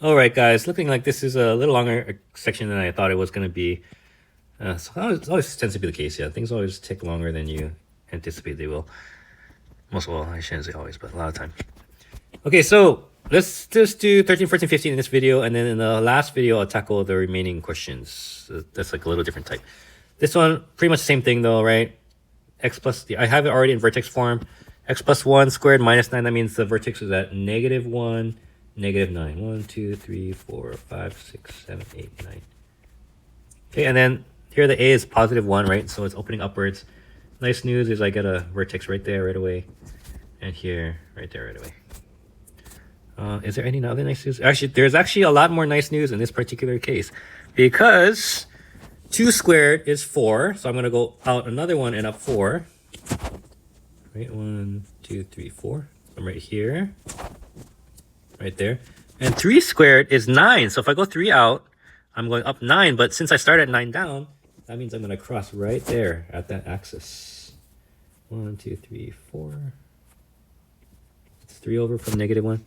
All right, guys, looking like this is a little longer section than I thought it was going to be. So it always tends to be the case, yeah. Things always take longer than you anticipate they will. Well, I shouldn't say always, but a lot of time. Okay, so let's just do 13, 14, 15 in this video, and then in the last video, I'll tackle the remaining questions. That's like a little different type. This one, pretty much the same thing though, right? I have it already in vertex form. X plus 1 squared minus 9, that means the vertex is at -1, -9. 1, 2, 3, 4, 5, 6, 7, 8, 9. Okay, and then here the A is +1, right? So it's opening upwards. Nice news is I get a vertex right there right away. And here, right there right away. Is there any other nice news? Actually, there's actually a lot more nice news in this particular case. Because 2 squared is 4. So I'm going to go out another one and up 4. Right, 1, 2, 3, 4. I'm right here. Right there. And 3 squared is 9. So if I go 3 out, I'm going up 9. But since I start at 9 down, that means I'm going to cross right there at that axis. 1, 2, 3, 4. It's 3 over from -1.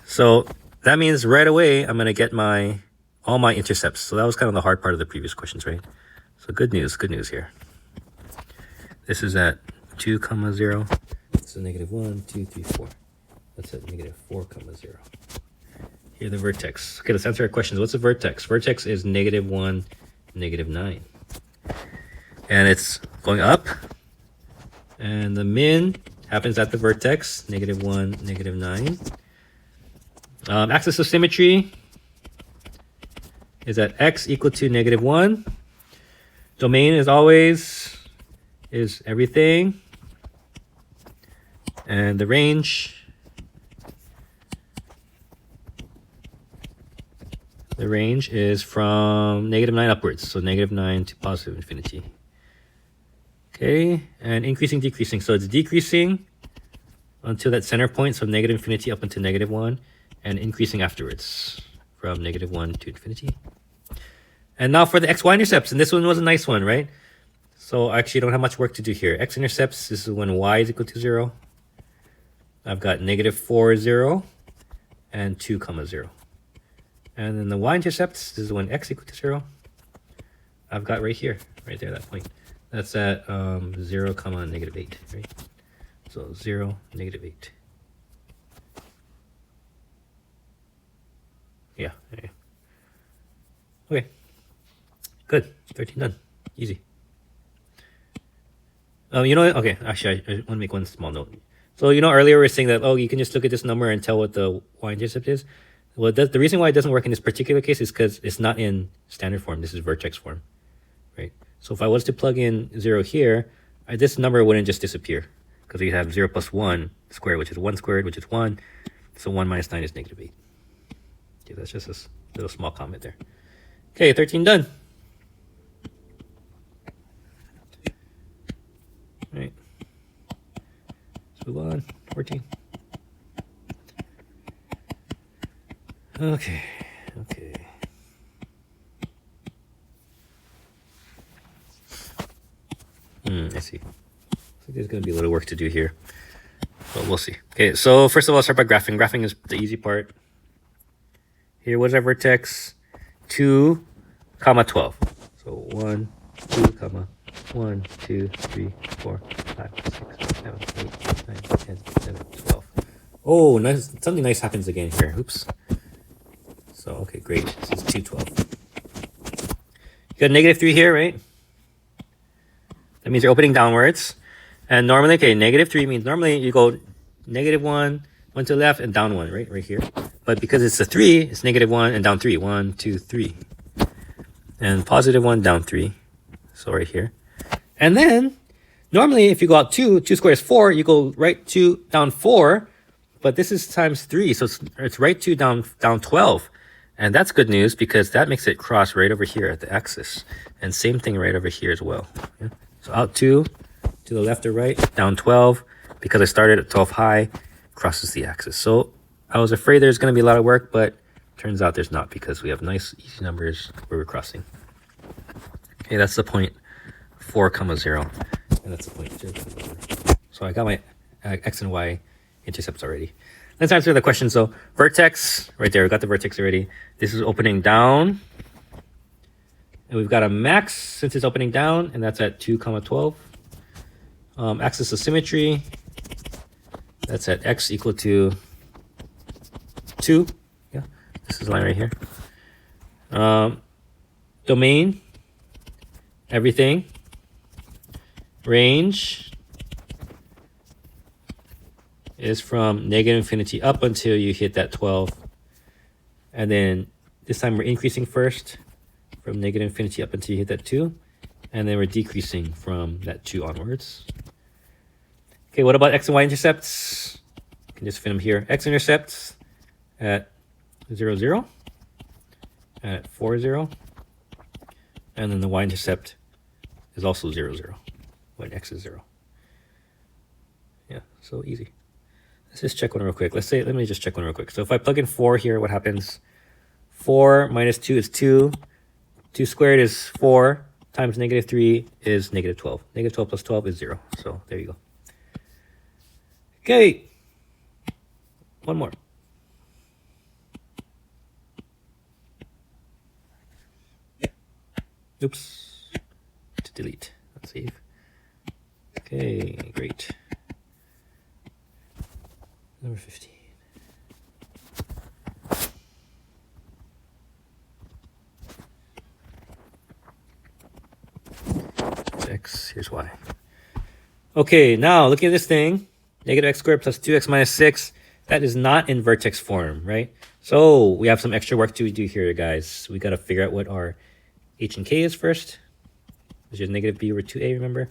So that means right away, I'm going to get all my intercepts. So that was kind of the hard part of the previous questions, right? So good news here. This is at 2, 0. So -1, 2, 3, 4. That's at -4, 0. Here the vertex. Okay, let's answer our questions. What's a vertex? Vertex is -1, -9. And it's going up. And the min happens at the vertex, -1, -9. Axis of symmetry is at x equal to -1. Domain is always everything. And the range is from -9 upwards, so -9 to positive infinity. Okay, and increasing, decreasing. So it's decreasing until that center point, so -infinity up until -1, and increasing afterwards from -1 to infinity. And now for the xy intercepts, and this one was a nice one, right? So I actually don't have much work to do here. X intercepts, this is when y is equal to 0. I've got -4, 0, and 2, 0. And then the y-intercepts, this is when x equal to 0. I've got right here, right there, that point. That's at 0, -8, right? So 0, -8. Yeah. Okay. Good. 13 done. Easy. You know what? Okay, actually, I want to make one small note. So, earlier we were saying that, you can just look at this number and tell what the y-intercept is. Well, the reason why it doesn't work in this particular case is because it's not in standard form. This is vertex form, right? So if I was to plug in 0 here, this number wouldn't just disappear because we have 0 plus 1 squared, which is 1 squared, which is 1. So 1 minus 9 is -8. Okay, that's just a little small comment there. Okay, 13 done. All right. Let's move on. 14. Okay. I see. I think there's going to be a little work to do here, but we'll see. Okay, so first of all, start by graphing. Graphing is the easy part. Here, what is our vertex? 2, 12. So 1, 2, 1, 2, 3, 4, 5, 6, 7, 8, 9, 10, 11, 12. Oh, nice! Something nice happens again here. Oops. So, okay, great. This is 2, 12. You got -3 here, right? That means you're opening downwards. And normally, okay, -3 means normally you go -1, 1 to the left, and down 1, right? Right here. But because it's a 3, it's -1 and down 3. 1, 2, 3. And +1, down 3. So right here. And then, normally if you go out 2 squared is 4, you go right 2, down 4. But this is times 3, so it's right 2, down 12. And that's good news because that makes it cross right over here at the axis. And same thing right over here as well. Yeah? So out 2, to the left or right, down 12. Because I started at 12 high, crosses the axis. So I was afraid there's going to be a lot of work, but turns out there's not because we have nice, easy numbers where we're crossing. Okay, that's the point 4, 0. And that's the point 0, 0. So I got my x and y intercepts already. let's answer the question. So vertex, right there, we got the vertex already. This is opening down. And we've got a max since it's opening down, and that's at 2, 12. Axis of symmetry, that's at x equal to 2. Yeah, this is the line right here. Domain, everything. Range is from negative infinity up until you hit that 12. And then this time we're increasing first from negative infinity up until you hit that 2. And then we're decreasing from that 2 onwards. Okay, what about x and y intercepts? You can just fit them here. X intercepts at 0, 0, at 4, 0. And then the y-intercept is also 0, 0 when x is 0. Yeah, so easy. Let's just check one real quick. Let me just check one real quick. So if I plug in 4 here, what happens? 4 minus 2 is 2. 2 squared is 4 times negative 3 is negative 12. Negative 12 plus 12 is 0. So there you go. Okay. One more. Oops. To delete. Let's save. Okay, great. Number 15. Here's x, here's y. Okay, now looking at this thing, negative x squared plus 2x minus 6, that is not in vertex form, right? So we have some extra work to do here, guys. We got to figure out what our h and k is first, which is negative b over 2a, remember?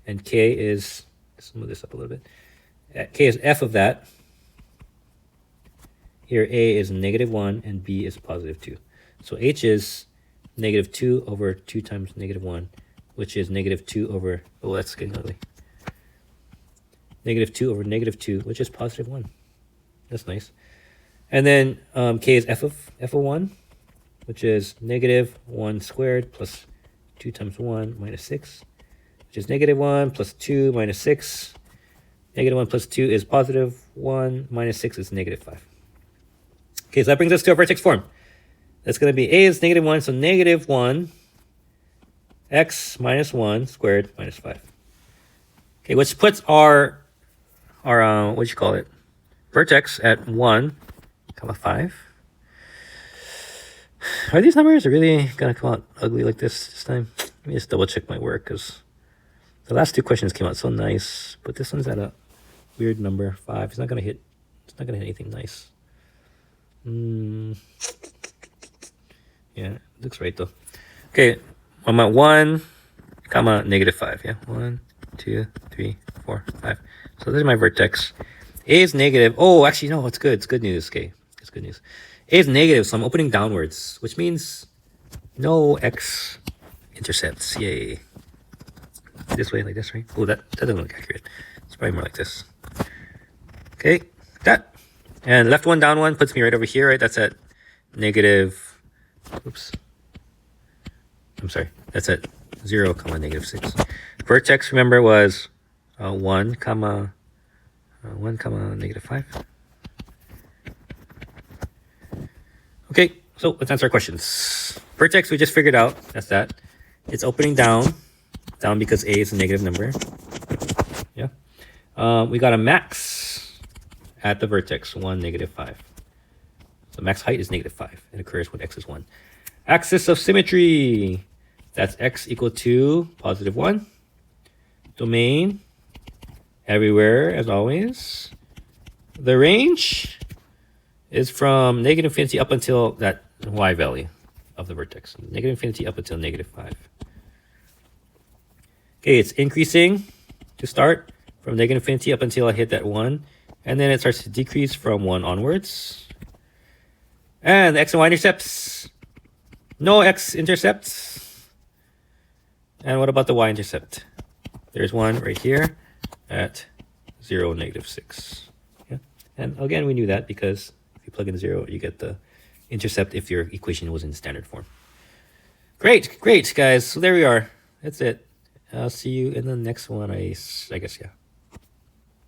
And k is, let's move this up a little bit. K is f of that. Here a is negative 1 and b is positive 2. So h is negative 2 over 2 times negative 1, which is negative 2 over, oh, that's getting ugly. Negative 2 over negative 2, which is positive 1. That's nice. And then k is f of 1, which is negative 1 squared plus 2 times 1 minus 6, which is negative 1 plus 2 minus 6. Negative 1 plus 2 is positive 1 minus 6 is negative 5. Okay, so that brings us to our vertex form. That's going to be a is negative 1, so negative 1 x minus 1 squared minus 5. Okay, which puts our what do you call it? Vertex at 1, 5. Are these numbers really going to come out ugly like this time? Let me just double check my work, because the last 2 questions came out so nice, but this one's at a weird number, 5. It's not going to hit anything nice. Yeah, looks right though. Okay, I'm at 1, comma, negative 5. Yeah, 1, 2, 3, 4, 5. So there's my vertex. A is negative. Oh, actually, no, it's good. It's good news. Okay, it's good news. A is negative, so I'm opening downwards, which means no x intercepts. Yay. This way, like this, right? Oh, that doesn't look accurate. It's probably more like this. Okay, that. And left 1, down 1 puts me right over here, right? That's at negative, oops. I'm sorry, that's at 0, comma, negative 6. Vertex, remember, was 1, comma, negative 5. Okay, so let's answer our questions. Vertex, we just figured out, that's that. It's opening down because a is a negative number. Yeah. We got a max at the vertex, 1, negative 5. So max height is negative 5. It occurs when x is 1. Axis of symmetry, that's x equal to positive 1. Domain, everywhere, as always. The range is from negative infinity up until that y value of the vertex. Negative infinity up until negative 5. Okay, it's increasing to start from negative infinity up until I hit that 1. And then it starts to decrease from 1 onwards. And the x and y intercepts. No x intercepts. And what about the y-intercept? There's one right here at 0, negative 6. Yeah. And again, we knew that because if you plug in 0, you get the intercept if your equation was in standard form. Great, guys. So there we are. That's it. I'll see you in the next one, I guess, yeah.